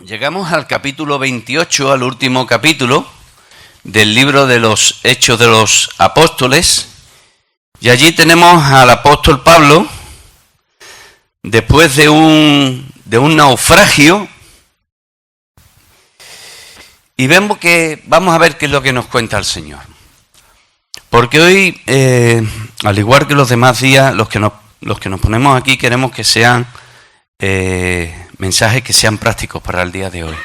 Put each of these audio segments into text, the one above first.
Llegamos al capítulo 28, al último capítulo del libro de los Hechos de los Apóstoles, y allí tenemos al apóstol Pablo, después de un naufragio, y vamos a ver qué es lo que nos cuenta el Señor. Porque hoy, al igual que los demás días, los que nos ponemos aquí queremos que sean mensajes que sean prácticos para el día de hoy.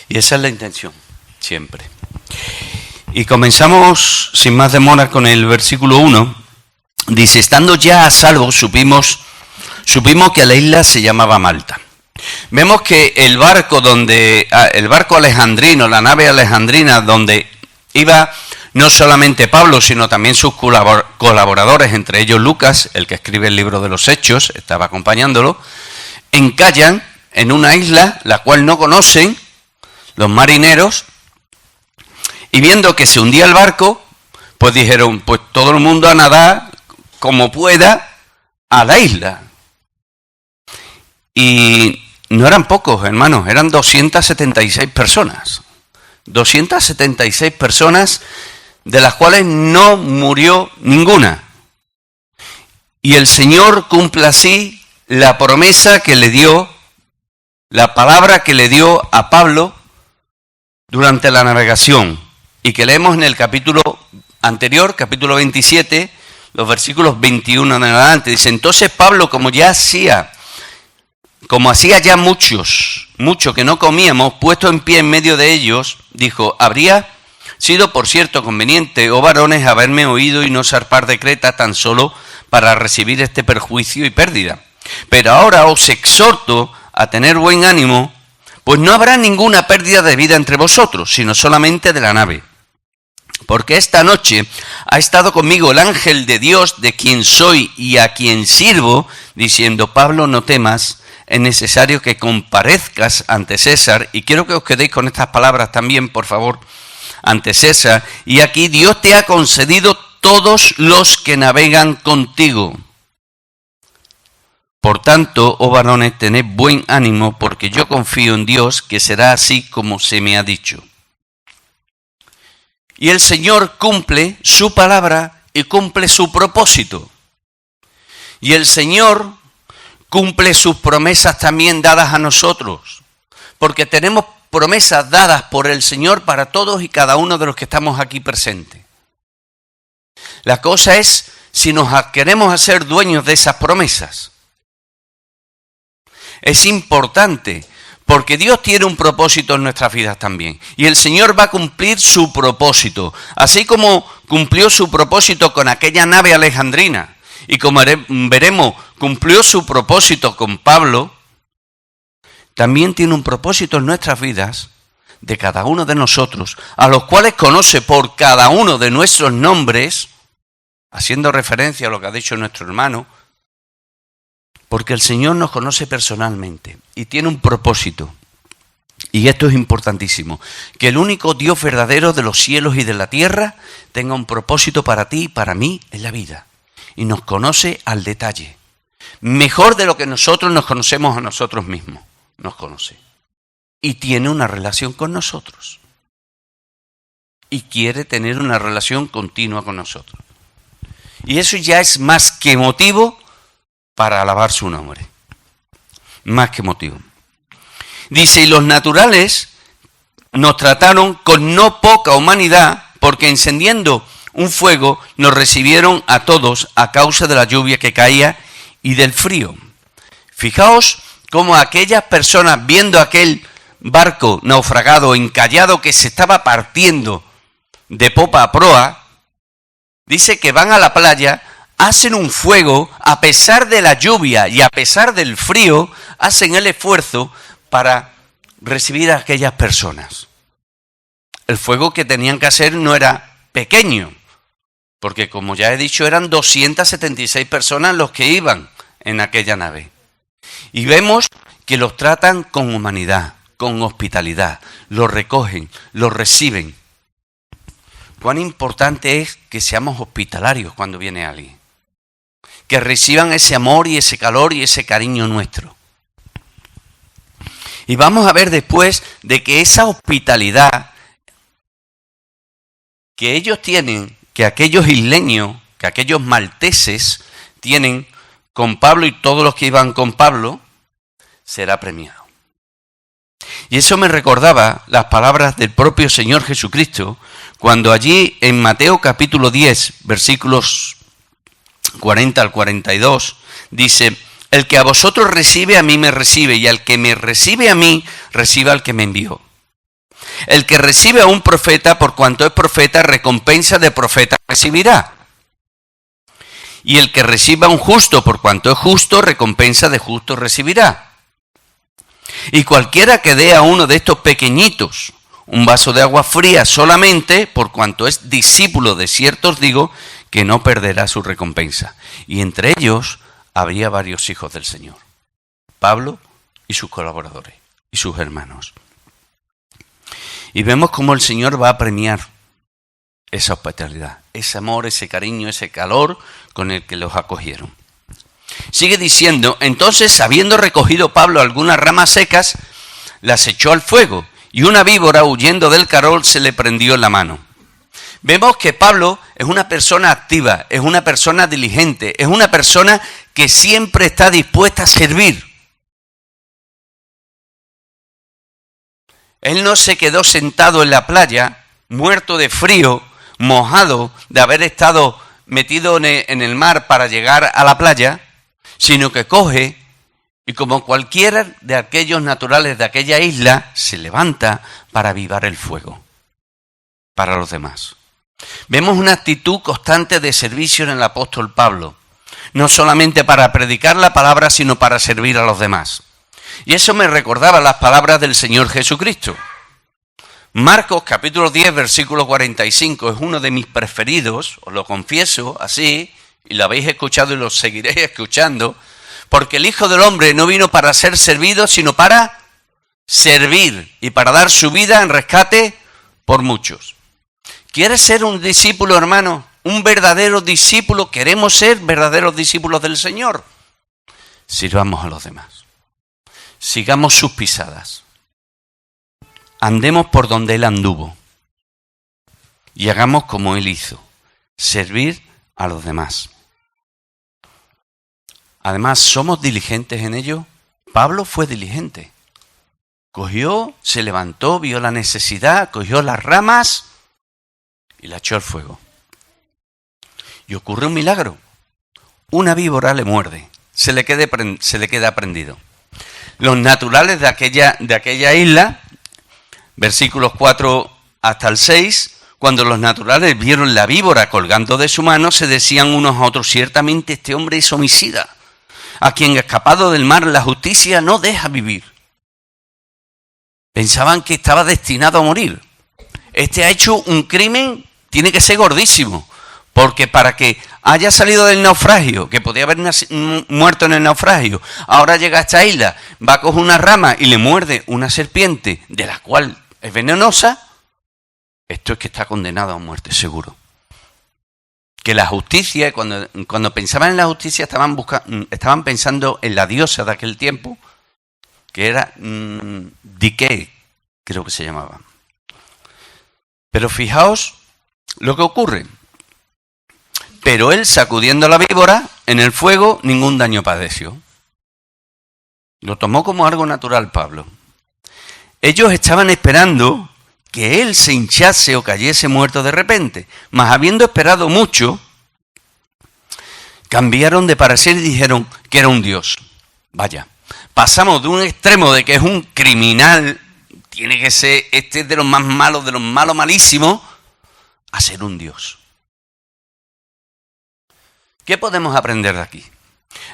Y esa es la intención, siempre. Y comenzamos sin más demora con el versículo 1. Dice: estando ya a salvo, supimos que la isla se llamaba Malta. Vemos que el barco alejandrino, la nave alejandrina, donde iba no solamente Pablo, sino también sus colaboradores, entre ellos Lucas, el que escribe el libro de los Hechos, estaba acompañándolo, encallan en una isla, la cual no conocen los marineros, y viendo que se hundía el barco, pues dijeron, pues todo el mundo a nadar como pueda a la isla. Y no eran pocos, hermanos, eran 276 personas. 276 personas, de las cuales no murió ninguna. Y el Señor cumple así la promesa que le dio, la palabra que le dio a Pablo durante la navegación, y que leemos en el capítulo anterior, capítulo 27, los versículos 21 en adelante. Dice: entonces Pablo, como hacía ya mucho que no comíamos, puesto en pie en medio de ellos, dijo: habría sido por cierto conveniente, oh varones, haberme oído y no zarpar de Creta tan solo para recibir este perjuicio y pérdida. Pero ahora os exhorto a tener buen ánimo, pues no habrá ninguna pérdida de vida entre vosotros, sino solamente de la nave. Porque esta noche ha estado conmigo el ángel de Dios, de quien soy y a quien sirvo, diciendo: Pablo, no temas, es necesario que comparezcas ante César. Y quiero que os quedéis con estas palabras también, por favor, ante César. Y aquí Dios te ha concedido todos los que navegan contigo. Por tanto, oh varones, tened buen ánimo, porque yo confío en Dios, que será así como se me ha dicho. Y el Señor cumple su palabra y cumple su propósito. Y el Señor cumple sus promesas también dadas a nosotros, porque tenemos promesas dadas por el Señor para todos y cada uno de los que estamos aquí presentes. La cosa es si nos queremos hacer dueños de esas promesas. Es importante, porque Dios tiene un propósito en nuestras vidas también. Y el Señor va a cumplir su propósito. Así como cumplió su propósito con aquella nave alejandrina. Y como veremos, cumplió su propósito con Pablo. También tiene un propósito en nuestras vidas, de cada uno de nosotros, a los cuales conoce por cada uno de nuestros nombres, haciendo referencia a lo que ha dicho nuestro hermano, porque el Señor nos conoce personalmente y tiene un propósito. Y esto es importantísimo, que el único Dios verdadero de los cielos y de la tierra tenga un propósito para ti y para mí en la vida. Y nos conoce al detalle, mejor de lo que nosotros nos conocemos a nosotros mismos. Nos conoce y tiene una relación con nosotros y quiere tener una relación continua con nosotros. Y eso ya es más que motivo para alabar su nombre. Más que motivo. Dice: y los naturales nos trataron con no poca humanidad, porque encendiendo un fuego nos recibieron a todos a causa de la lluvia que caía y del frío. Fijaos cómo aquellas personas, viendo aquel barco naufragado, encallado, que se estaba partiendo de popa a proa, dice que van a la playa, hacen un fuego, a pesar de la lluvia y a pesar del frío, hacen el esfuerzo para recibir a aquellas personas. El fuego que tenían que hacer no era pequeño, porque como ya he dicho, eran 276 personas los que iban en aquella nave. Y vemos que los tratan con humanidad, con hospitalidad, los recogen, los reciben. Cuán importante es que seamos hospitalarios cuando viene alguien. Que reciban ese amor y ese calor y ese cariño nuestro. Y vamos a ver después de que esa hospitalidad que ellos tienen, que aquellos isleños, que aquellos malteses tienen con Pablo y todos los que iban con Pablo, será premiado. Y eso me recordaba las palabras del propio Señor Jesucristo, cuando allí en Mateo capítulo 10, versículos 40 al 42, dice: el que a vosotros recibe, a mí me recibe, y al que me recibe a mí, recibe al que me envió. El que recibe a un profeta, por cuanto es profeta, recompensa de profeta recibirá. Y el que reciba a un justo, por cuanto es justo, recompensa de justo recibirá. Y cualquiera que dé a uno de estos pequeñitos un vaso de agua fría solamente, por cuanto es discípulo de cierto os digo, que no perderá su recompensa. Y entre ellos había varios hijos del Señor, Pablo y sus colaboradores y sus hermanos. Y vemos cómo el Señor va a premiar esa hospitalidad, ese amor, ese cariño, ese calor con el que los acogieron. Sigue diciendo: entonces, habiendo recogido Pablo algunas ramas secas, las echó al fuego, y una víbora, huyendo del calor, se le prendió en la mano. Vemos que Pablo es una persona activa, es una persona diligente, es una persona que siempre está dispuesta a servir. Él no se quedó sentado en la playa, muerto de frío, mojado de haber estado metido en el mar para llegar a la playa, sino que coge y, como cualquiera de aquellos naturales de aquella isla, se levanta para avivar el fuego para los demás. Vemos una actitud constante de servicio en el apóstol Pablo, no solamente para predicar la palabra, sino para servir a los demás. Y eso me recordaba las palabras del Señor Jesucristo. Marcos capítulo 10, versículo 45, es uno de mis preferidos, os lo confieso así, y lo habéis escuchado y lo seguiréis escuchando, porque el Hijo del Hombre no vino para ser servido, sino para servir y para dar su vida en rescate por muchos. ¿Quieres ser un discípulo, hermano? ¿Un verdadero discípulo? ¿Queremos ser verdaderos discípulos del Señor? Sirvamos a los demás. Sigamos sus pisadas. Andemos por donde Él anduvo. Y hagamos como Él hizo. Servir a los demás. Además, ¿somos diligentes en ello? Pablo fue diligente. Cogió, se levantó, vio la necesidad, cogió las ramas y la echó al fuego. Y ocurre un milagro. Una víbora le muerde, se le queda prendido. Los naturales de aquella isla, versículos 4 hasta el 6, cuando los naturales vieron la víbora colgando de su mano, se decían unos a otros: ciertamente este hombre es homicida, a quien escapado del mar la justicia no deja vivir. Pensaban que estaba destinado a morir. Este ha hecho un crimen, tiene que ser gordísimo, porque para que haya salido del naufragio, que podía haber muerto en el naufragio, ahora llega a esta isla, va a coger una rama y le muerde una serpiente, de la cual es venenosa, esto es que está condenado a muerte, seguro. Que la justicia, cuando pensaban en la justicia, estaban pensando en la diosa de aquel tiempo, que era Dike, creo que se llamaba. Pero fijaos lo que ocurre. Pero él, sacudiendo la víbora en el fuego, ningún daño padeció. Lo tomó como algo natural Pablo. Ellos estaban esperando que él se hinchase o cayese muerto de repente, mas habiendo esperado mucho, cambiaron de parecer y dijeron que era un dios. Vaya, pasamos de un extremo de que es un criminal, tiene que ser este de los más malos, de los malos malísimos, a ser un dios. ¿Qué podemos aprender de aquí?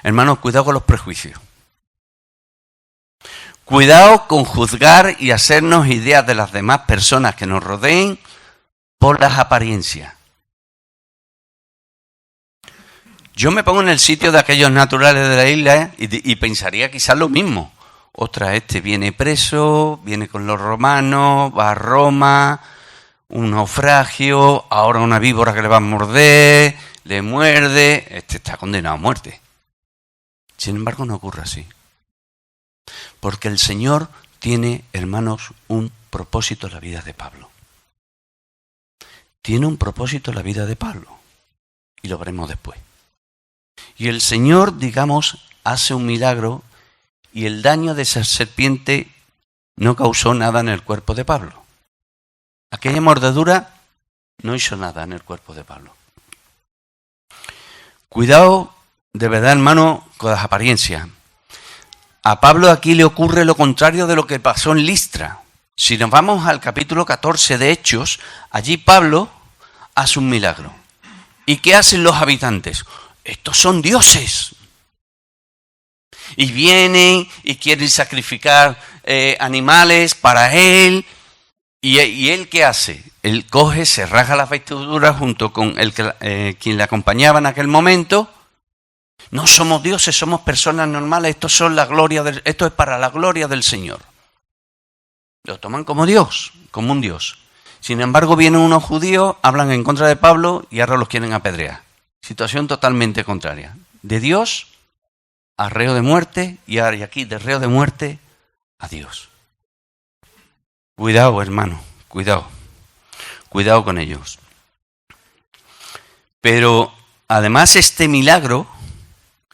Hermanos, cuidado con los prejuicios. Cuidado con juzgar y hacernos ideas de las demás personas que nos rodeen por las apariencias. Yo me pongo en el sitio de aquellos naturales de la isla y pensaría quizás lo mismo. Ostras, este viene preso, viene con los romanos, va a Roma, un naufragio, ahora una víbora que le va a morder, le muerde, este está condenado a muerte. Sin embargo, no ocurre así. Porque el Señor tiene, hermanos, un propósito en la vida de Pablo. Tiene un propósito en la vida de Pablo. Y lo veremos después. Y el Señor, digamos, hace un milagro y el daño de esa serpiente no causó nada en el cuerpo de Pablo. Aquella mordedura no hizo nada en el cuerpo de Pablo. Cuidado, de verdad, hermano, con las apariencias. A Pablo aquí le ocurre lo contrario de lo que pasó en Listra. Si nos vamos al capítulo 14 de Hechos, allí Pablo hace un milagro. ¿Y qué hacen los habitantes? Estos son dioses. Y vienen y quieren sacrificar animales para él. ¿Y él qué hace? Él coge, se rasga las vestiduras junto con quien le acompañaba en aquel momento. No somos dioses, somos personas normales. Esto es para la gloria del Señor. Lo toman como Dios, como un Dios. Sin embargo, vienen unos judíos, hablan en contra de Pablo y ahora los quieren apedrear. Situación totalmente contraria. De Dios a reo de muerte y aquí de reo de muerte a Dios. Cuidado, hermano, cuidado. Cuidado con ellos. Pero además este milagro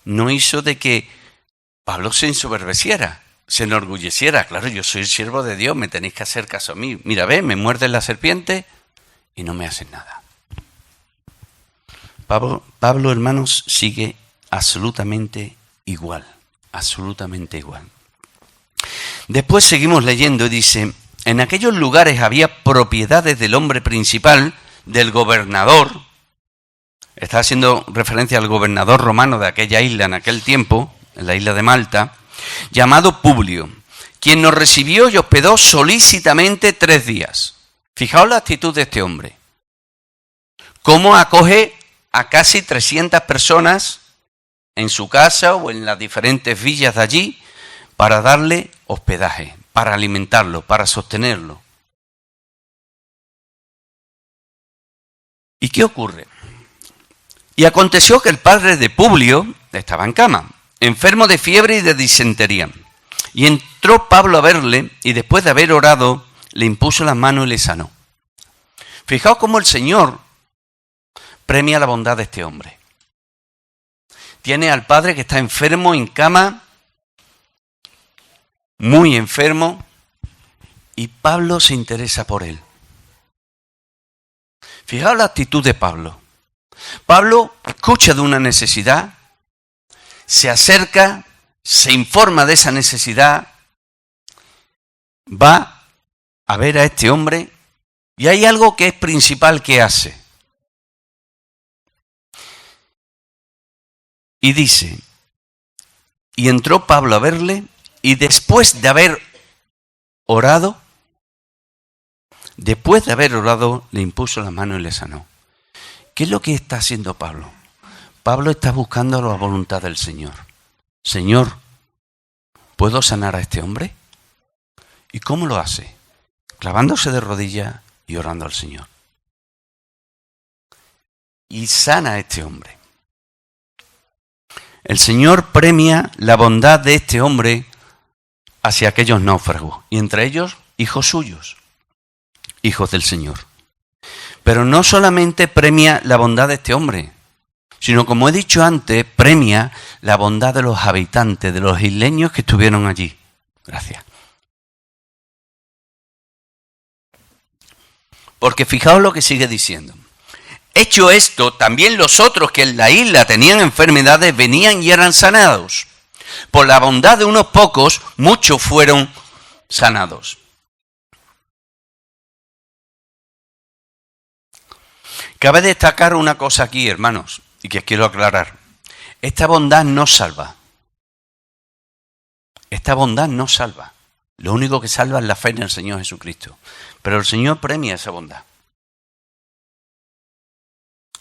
no hizo de que Pablo se ensoberbeciera, se enorgulleciera. Claro, yo soy el siervo de Dios, me tenéis que hacer caso a mí. Mira, ve, me muerde la serpiente y no me hacen nada. Pablo, hermanos, sigue absolutamente igual, absolutamente igual. Después seguimos leyendo y dice, en aquellos lugares había propiedades del hombre principal, del gobernador. Está haciendo referencia al gobernador romano de aquella isla en aquel tiempo, en la isla de Malta, llamado Publio, quien nos recibió y hospedó solícitamente 3 días. Fijaos la actitud de este hombre. Cómo acoge a casi 300 personas en su casa o en las diferentes villas de allí para darle hospedaje, para alimentarlo, para sostenerlo. ¿Y qué ocurre? Y aconteció que el padre de Publio estaba en cama, enfermo de fiebre y de disentería. Y entró Pablo a verle y después de haber orado, le impuso las manos y le sanó. Fijaos cómo el Señor premia la bondad de este hombre. Tiene al padre que está enfermo en cama, muy enfermo, y Pablo se interesa por él. Fijaos la actitud de Pablo. Pablo escucha de una necesidad, se acerca, se informa de esa necesidad, va a ver a este hombre y hay algo que es principal que hace. Y dice, y entró Pablo a verle y después de haber orado, le impuso la mano y le sanó. ¿Qué es lo que está haciendo Pablo? Pablo está buscando la voluntad del Señor. Señor, ¿puedo sanar a este hombre? ¿Y cómo lo hace? Clavándose de rodillas y orando al Señor. Y sana a este hombre. El Señor premia la bondad de este hombre hacia aquellos náufragos, y entre ellos hijos suyos, hijos del Señor. Pero no solamente premia la bondad de este hombre, sino, como he dicho antes, premia la bondad de los habitantes, de los isleños que estuvieron allí. Gracias. Porque fijaos lo que sigue diciendo. Hecho esto, también los otros que en la isla tenían enfermedades venían y eran sanados. Por la bondad de unos pocos, muchos fueron sanados. Cabe destacar una cosa aquí, hermanos, y que quiero aclarar. Esta bondad no salva. Esta bondad no salva. Lo único que salva es la fe en el Señor Jesucristo. Pero el Señor premia esa bondad.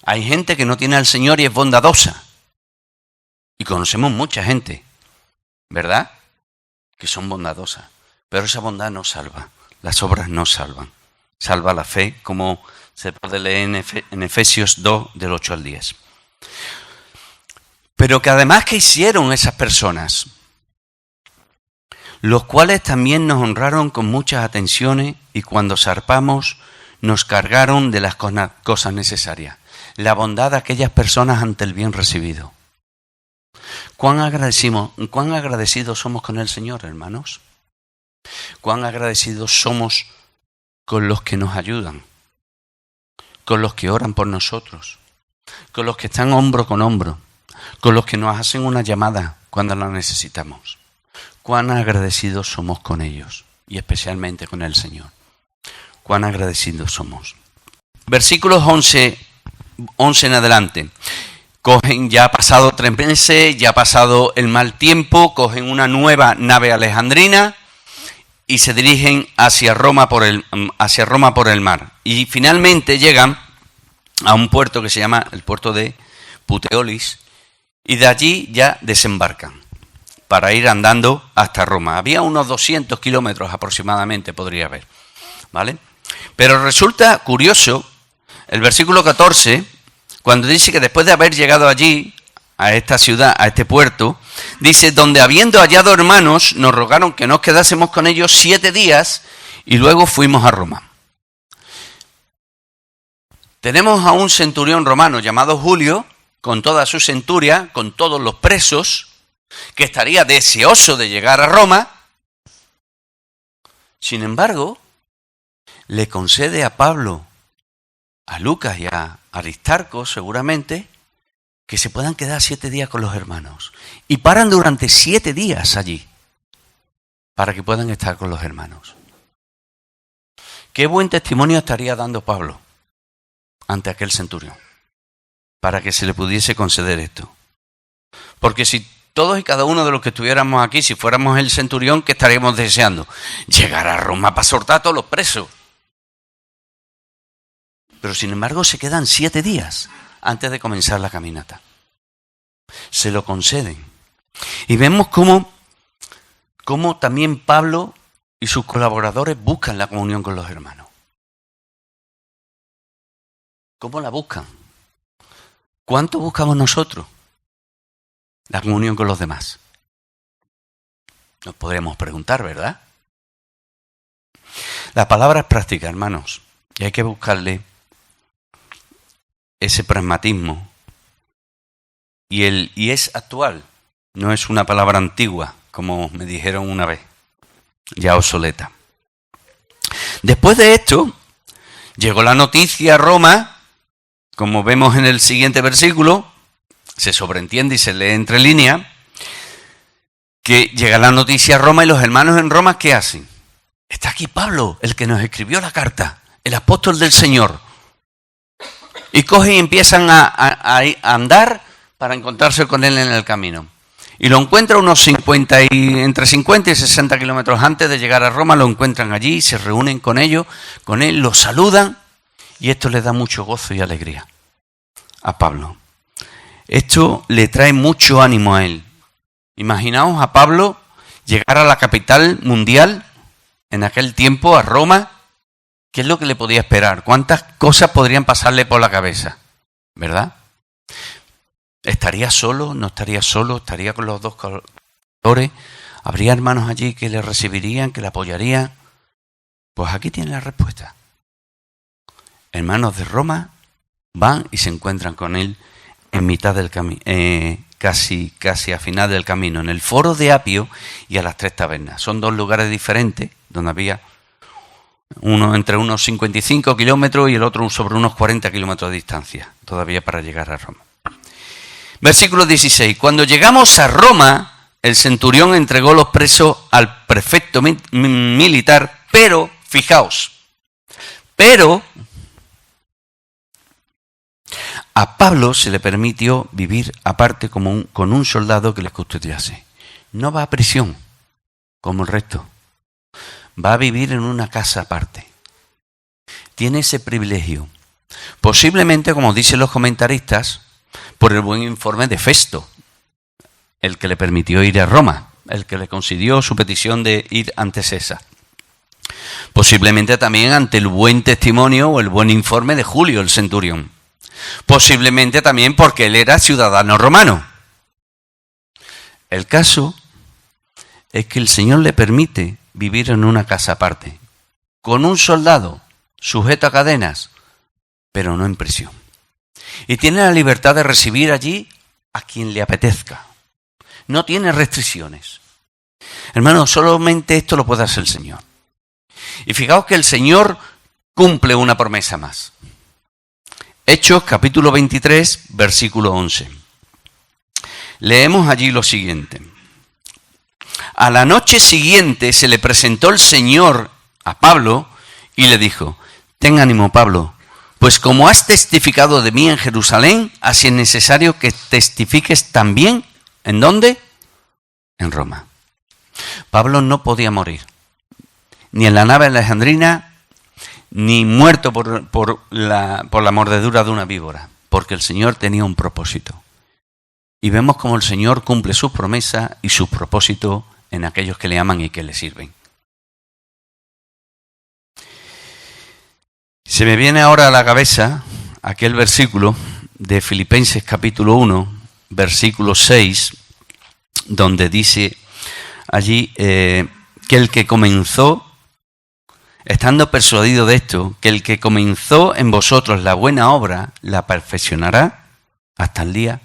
Hay gente que no tiene al Señor y es bondadosa. Y conocemos mucha gente, ¿verdad? Que son bondadosas. Pero esa bondad no salva. Las obras no salvan. Salva la fe, como se puede leer en Efesios 2, del 8 al 10. Pero que además, ¿qué hicieron esas personas? los cuales también nos honraron con muchas atenciones y cuando zarpamos nos cargaron de las cosas necesarias. La bondad de aquellas personas ante el bien recibido. ¿Cuán agradecidos somos con el Señor, hermanos? ¿Cuán agradecidos somos con los que nos ayudan? Con los que oran por nosotros, con los que están hombro con hombro, con los que nos hacen una llamada cuando la necesitamos. Cuán agradecidos somos con ellos y especialmente con el Señor. Cuán agradecidos somos. Versículos 11 en adelante. Cogen, ya ha pasado 3 meses, ya ha pasado el mal tiempo, cogen una nueva nave alejandrina y se dirigen hacia Roma por el mar. Y finalmente llegan a un puerto que se llama el puerto de Puteolis y de allí ya desembarcan para ir andando hasta Roma. Había unos 200 kilómetros aproximadamente, podría haber, ¿vale? Pero resulta curioso el versículo 14, cuando dice que después de haber llegado allí, a esta ciudad, a este puerto, dice, donde habiendo hallado hermanos, nos rogaron que nos quedásemos con ellos 7 días y luego fuimos a Roma. Tenemos a un centurión romano llamado Julio, con toda su centuria, con todos los presos, que estaría deseoso de llegar a Roma. Sin embargo, le concede a Pablo, a Lucas y a Aristarco seguramente, que se puedan quedar 7 días con los hermanos. Y paran durante 7 días allí, para que puedan estar con los hermanos. Qué buen testimonio estaría dando Pablo ante aquel centurión, para que se le pudiese conceder esto. Porque si todos y cada uno de los que estuviéramos aquí, si fuéramos el centurión, ¿qué estaríamos deseando? Llegar a Roma para soltar a todos los presos. Pero sin embargo se quedan 7 días antes de comenzar la caminata. Se lo conceden. Y vemos cómo también Pablo y sus colaboradores buscan la comunión con los hermanos. ¿Cómo la buscan? ¿Cuánto buscamos nosotros la comunión con los demás? Nos podríamos preguntar, ¿verdad? La palabra es práctica, hermanos, y hay que buscarle ese pragmatismo. Y es actual, no es una palabra antigua, como me dijeron una vez, ya obsoleta. Después de esto, llegó la noticia a Roma, como vemos en el siguiente versículo, se sobreentiende y se lee entre líneas, que llega la noticia a Roma y los hermanos en Roma, ¿qué hacen? Está aquí Pablo, el que nos escribió la carta, el apóstol del Señor. Y cogen y empiezan a andar para encontrarse con él en el camino. Y lo encuentran entre 50 y 60 kilómetros antes de llegar a Roma, lo encuentran allí, se reúnen con él, lo saludan, y esto le da mucho gozo y alegría a Pablo. Esto le trae mucho ánimo a él. Imaginaos a Pablo llegar a la capital mundial en aquel tiempo, a Roma. ¿Qué es lo que le podía esperar? ¿Cuántas cosas podrían pasarle por la cabeza? ¿Verdad? ¿Estaría solo? ¿No estaría solo? ¿Estaría con los dos colaboradores? ¿Habría hermanos allí que le recibirían, que le apoyarían? Pues aquí tiene la respuesta. Hermanos de Roma van y se encuentran con él en mitad del camino, casi a final del camino, en el foro de Apio y a las 3 tabernas. Son 2 lugares diferentes donde había uno entre unos 55 kilómetros y el otro sobre unos 40 kilómetros de distancia, todavía para llegar a Roma. Versículo 16. Cuando llegamos a Roma, el centurión entregó los presos al prefecto militar, pero, fijaos, a Pablo se le permitió vivir aparte con un soldado que le custodiase. No va a prisión, como el resto. Va a vivir en una casa aparte. Tiene ese privilegio. Posiblemente, como dicen los comentaristas, por el buen informe de Festo, el que le permitió ir a Roma, el que le concedió su petición de ir ante César. Posiblemente también ante el buen testimonio o el buen informe de Julio, el centurión. Posiblemente también porque él era ciudadano romano. El caso es que el Señor le permite vivir en una casa aparte, con un soldado sujeto a cadenas, pero no en prisión. Y tiene la libertad de recibir allí a quien le apetezca. No tiene restricciones. Hermanos, solamente esto lo puede hacer el Señor. Y fijaos que el Señor cumple una promesa más. Hechos capítulo 23, versículo 11. Leemos allí lo siguiente. A la noche siguiente se le presentó el Señor a Pablo y le dijo: ten ánimo, Pablo, pues como has testificado de mí en Jerusalén, así es necesario que testifiques también. ¿En dónde? En Roma. Pablo no podía morir, ni en la nave alejandrina, ni muerto por la mordedura de una víbora, porque el Señor tenía un propósito. Y vemos cómo el Señor cumple sus promesas y sus propósitos en aquellos que le aman y que le sirven. Se me viene ahora a la cabeza aquel versículo de Filipenses capítulo 1, versículo 6, donde dice allí que el que comenzó, estando persuadido de esto, que el que comenzó en vosotros la buena obra, la perfeccionará hasta el día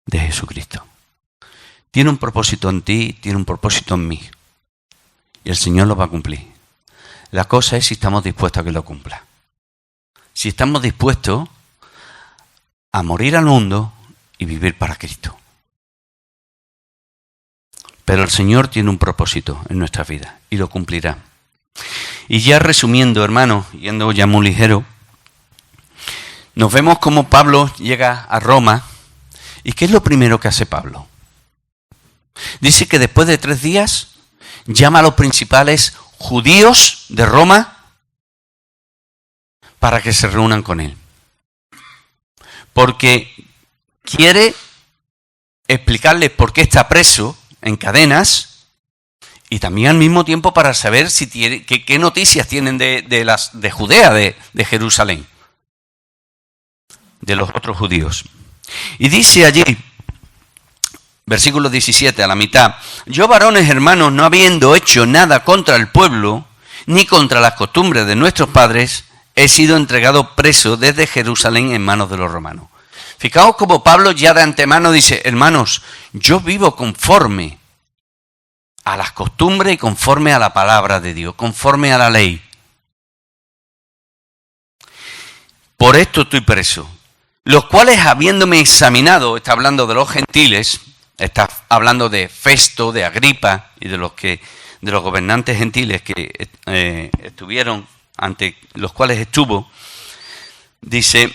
de Jesucristo. Tiene un propósito en ti, tiene un propósito en mí. Y el Señor lo va a cumplir. La cosa es si estamos dispuestos a que lo cumpla. Si estamos dispuestos a morir al mundo y vivir para Cristo. Pero el Señor tiene un propósito en nuestra vida y lo cumplirá. Y ya resumiendo, hermanos, yendo ya muy ligero, nos vemos cómo Pablo llega a Roma. ¿Y qué es lo primero que hace Pablo? Dice que después de 3 días llama a los principales judíos de Roma para que se reúnan con él. Porque quiere explicarles por qué está preso en cadenas y también al mismo tiempo para saber si tiene, qué noticias tienen de Judea, de Jerusalén, de los otros judíos. Y dice allí, versículo 17, a la mitad: yo, varones hermanos, no habiendo hecho nada contra el pueblo, ni contra las costumbres de nuestros padres, he sido entregado preso desde Jerusalén en manos de los romanos. Fijaos como Pablo ya de antemano dice: hermanos, yo vivo conforme a las costumbres y conforme a la palabra de Dios, conforme a la ley. Por esto estoy preso. Los cuales, habiéndome examinado, está hablando de los gentiles, está hablando de Festo, de Agripa y de los gobernantes gentiles que estuvieron, ante los cuales estuvo, dice,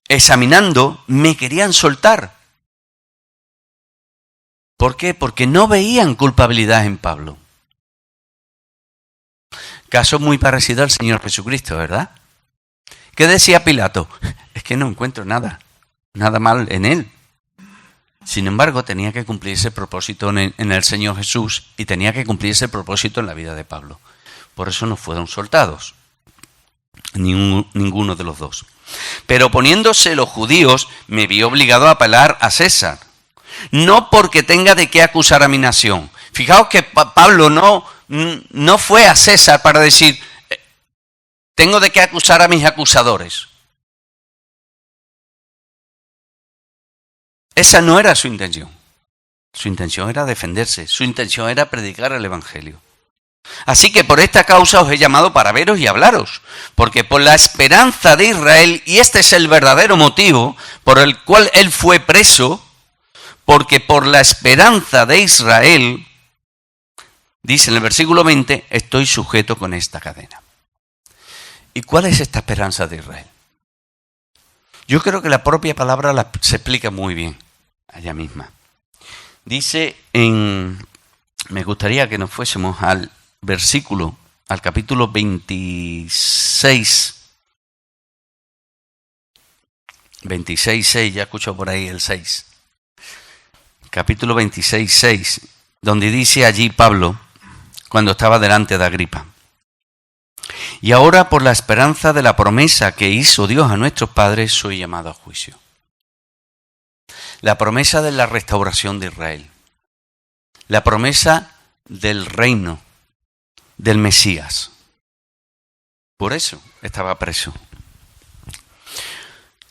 examinando, me querían soltar. ¿Por qué? Porque no veían culpabilidad en Pablo. Caso muy parecido al Señor Jesucristo, ¿verdad? ¿Qué decía Pilato? Es que no encuentro nada mal en él. Sin embargo, tenía que cumplirse el propósito en el Señor Jesús y tenía que cumplirse el propósito en la vida de Pablo. Por eso no fueron soltados, ninguno de los dos. Pero oponiéndose los judíos, me vi obligado a apelar a César, no porque tenga de qué acusar a mi nación. Fijaos que Pablo no fue a César para decir, tengo de qué acusar a mis acusadores. Esa no era su intención. Su intención era defenderse, su intención era predicar el Evangelio. Así que por esta causa os he llamado para veros y hablaros, porque por la esperanza de Israel, y este es el verdadero motivo por el cual él fue preso, porque por la esperanza de Israel, dice en el versículo 20, estoy sujeto con esta cadena. ¿Y cuál es esta esperanza de Israel? Yo creo que la propia palabra se explica muy bien allá misma. Dice me gustaría que nos fuésemos al versículo, al capítulo 26, 6, ya escucho por ahí el 6. Capítulo 26, 6, donde dice allí Pablo, cuando estaba delante de Agripa: y ahora por la esperanza de la promesa que hizo Dios a nuestros padres, soy llamado a juicio. La promesa de la restauración de Israel. La promesa del reino, del Mesías. Por eso estaba preso.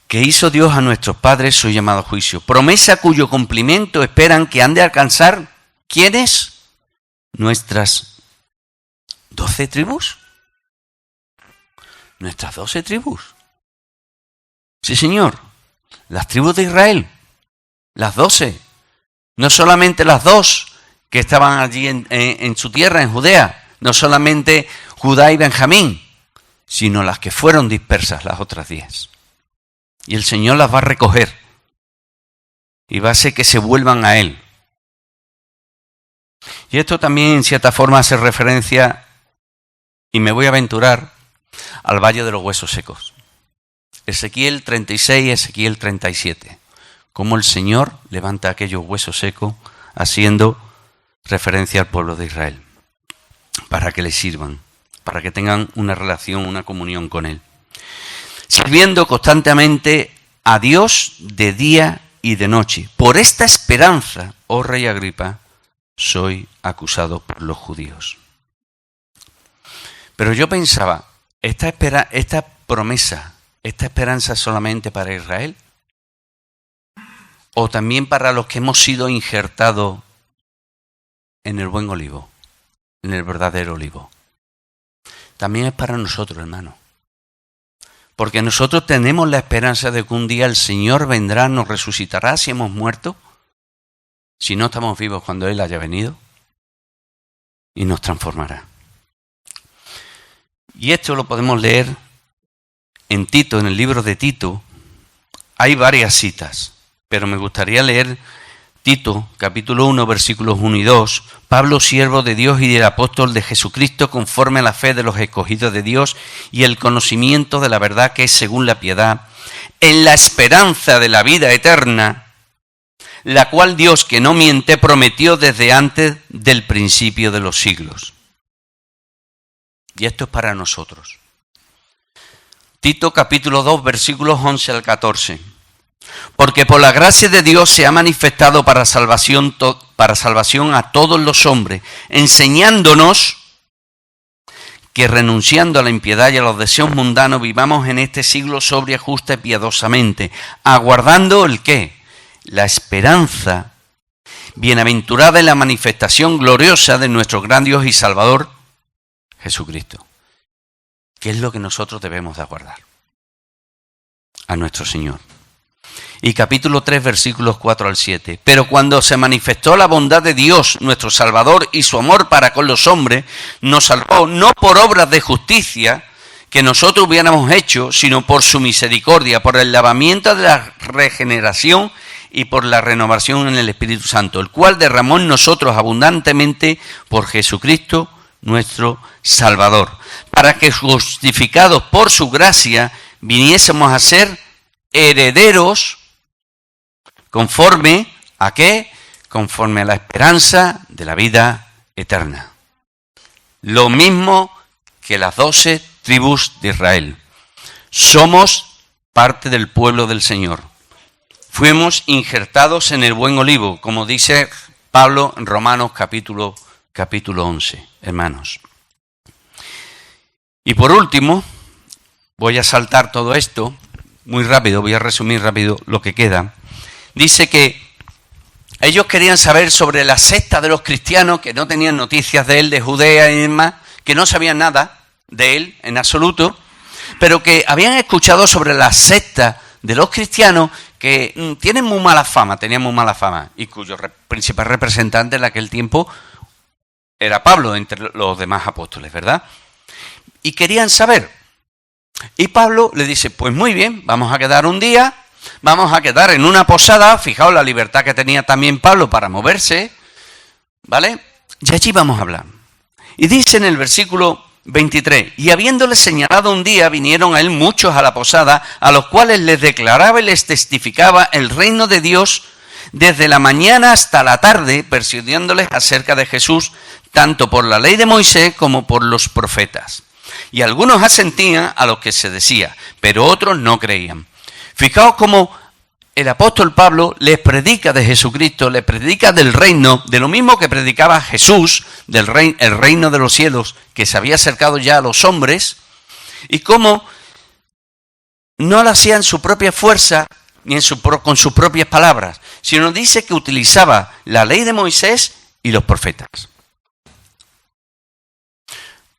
Que hizo Dios a nuestros padres su llamado juicio. Promesa cuyo cumplimiento esperan que han de alcanzar, ¿quiénes? Nuestras 12 tribus. Nuestras 12 tribus. Sí, Señor. Las tribus de Israel. Las 12. No solamente las 2 que estaban allí en su tierra, en Judea. No solamente Judá y Benjamín, sino las que fueron dispersas, las otras 10. Y el Señor las va a recoger. Y va a hacer que se vuelvan a Él. Y esto también en cierta forma hace referencia, y me voy a aventurar, al Valle de los Huesos Secos. Ezequiel 36 y Ezequiel 37. Cómo el Señor levanta aquellos huesos secos haciendo referencia al pueblo de Israel. Para que le sirvan, para que tengan una relación, una comunión con Él. Sirviendo constantemente a Dios de día y de noche. Por esta esperanza, oh rey Agripa, soy acusado por los judíos. Pero yo pensaba, esta promesa, esta esperanza solamente para Israel, o también para los que hemos sido injertados en el buen olivo, en el verdadero olivo. También es para nosotros, hermanos. Porque nosotros tenemos la esperanza de que un día el Señor vendrá, nos resucitará si hemos muerto, si no estamos vivos cuando Él haya venido, y nos transformará. Y esto lo podemos leer en Tito, en el libro de Tito. Hay varias citas, pero me gustaría leer Tito, capítulo 1, versículos 1 y 2. Pablo, siervo de Dios y del apóstol de Jesucristo, conforme a la fe de los escogidos de Dios y el conocimiento de la verdad que es según la piedad, en la esperanza de la vida eterna, la cual Dios, que no miente, prometió desde antes del principio de los siglos. Y esto es para nosotros. Tito, capítulo 2, versículos 11 al 14. Porque por la gracia de Dios se ha manifestado para salvación a todos los hombres, enseñándonos que renunciando a la impiedad y a los deseos mundanos vivamos en este siglo sobria, justa y piadosamente, aguardando ¿el qué? La esperanza bienaventurada en la manifestación gloriosa de nuestro gran Dios y Salvador, Jesucristo. ¿Qué es lo que nosotros debemos de aguardar? A nuestro Señor. Y capítulo 3, versículos 4 al 7. Pero cuando se manifestó la bondad de Dios, nuestro Salvador, y su amor para con los hombres, nos salvó no por obras de justicia que nosotros hubiéramos hecho, sino por su misericordia, por el lavamiento de la regeneración y por la renovación en el Espíritu Santo, el cual derramó en nosotros abundantemente por Jesucristo, nuestro Salvador, para que justificados por su gracia viniésemos a ser herederos. ¿Conforme a qué? Conforme a la esperanza de la vida eterna. Lo mismo que las 12 tribus de Israel. Somos parte del pueblo del Señor. Fuimos injertados en el buen olivo, como dice Pablo en Romanos capítulo 11, hermanos. Y por último, voy a saltar todo esto muy rápido, voy a resumir rápido lo que queda. Dice que ellos querían saber sobre la secta de los cristianos, que no tenían noticias de él, de Judea y demás, que no sabían nada de él en absoluto, pero que habían escuchado sobre la secta de los cristianos que tienen muy mala fama, tenían muy mala fama, y cuyo principal representante en aquel tiempo era Pablo, entre los demás apóstoles, ¿verdad? Y querían saber. Y Pablo le dice, pues muy bien, vamos a quedar un día. Vamos a quedar en una posada, fijaos la libertad que tenía también Pablo para moverse, ¿vale? Y allí vamos a hablar. Y dice en el versículo 23, y habiéndole señalado un día, vinieron a él muchos a la posada, a los cuales les declaraba y les testificaba el reino de Dios desde la mañana hasta la tarde, persuadiéndoles acerca de Jesús, tanto por la ley de Moisés como por los profetas. Y algunos asentían a lo que se decía, pero otros no creían. Fijaos cómo el apóstol Pablo les predica de Jesucristo, les predica del reino, de lo mismo que predicaba Jesús, el reino de los cielos, que se había acercado ya a los hombres, y cómo no lo hacía en su propia fuerza, ni con sus propias palabras, sino dice que utilizaba la ley de Moisés y los profetas.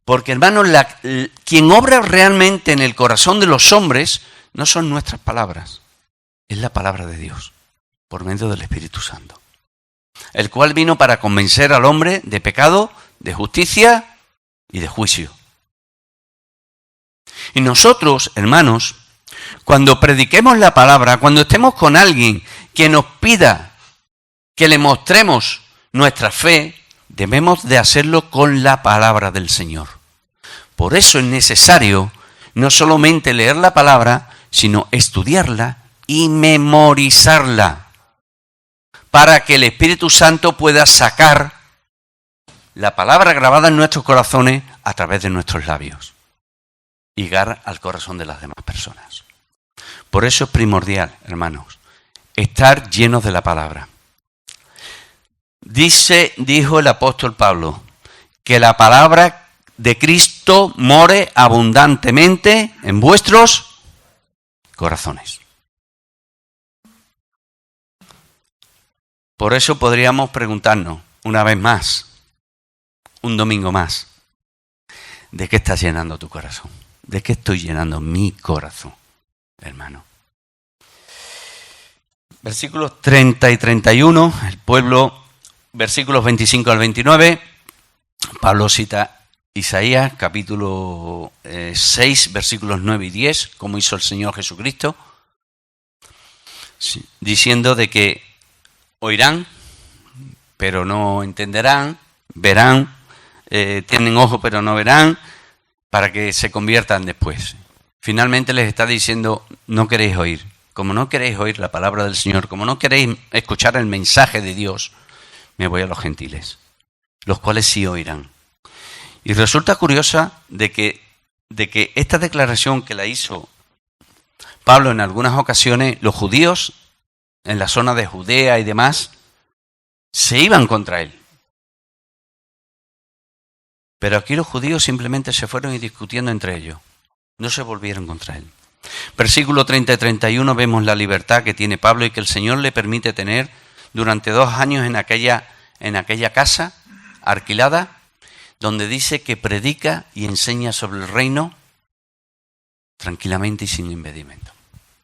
Porque, hermanos, quien obra realmente en el corazón de los hombres no son nuestras palabras, es la palabra de Dios, por medio del Espíritu Santo, el cual vino para convencer al hombre de pecado, de justicia y de juicio. Y nosotros, hermanos, cuando prediquemos la palabra, cuando estemos con alguien que nos pida que le mostremos nuestra fe, debemos de hacerlo con la palabra del Señor. Por eso es necesario no solamente leer la palabra, sino estudiarla y memorizarla, para que el Espíritu Santo pueda sacar la palabra grabada en nuestros corazones a través de nuestros labios y llegar al corazón de las demás personas. Por eso es primordial, hermanos, estar llenos de la palabra. Dijo el apóstol Pablo, que la palabra de Cristo more abundantemente en vuestros corazones. Por eso podríamos preguntarnos una vez más, un domingo más, ¿de qué estás llenando tu corazón? ¿De qué estoy llenando mi corazón, hermano? Versículos 30 y 31, el pueblo, versículos 25 al 29, Pablo cita Isaías, capítulo 6, versículos 9 y 10, como hizo el Señor Jesucristo, diciendo de que oirán, pero no entenderán, verán, tienen ojo, pero no verán, para que se conviertan después. Finalmente les está diciendo, no queréis oír. Como no queréis oír la palabra del Señor, como no queréis escuchar el mensaje de Dios, me voy a los gentiles, los cuales sí oirán. Y resulta curiosa de que esta declaración que la hizo Pablo en algunas ocasiones, los judíos en la zona de Judea y demás, se iban contra él. Pero aquí los judíos simplemente se fueron y discutiendo entre ellos. No se volvieron contra él. Versículo 30 y 31 vemos la libertad que tiene Pablo y que el Señor le permite tener durante 2 años en aquella casa alquilada, donde dice que predica y enseña sobre el reino tranquilamente y sin impedimento.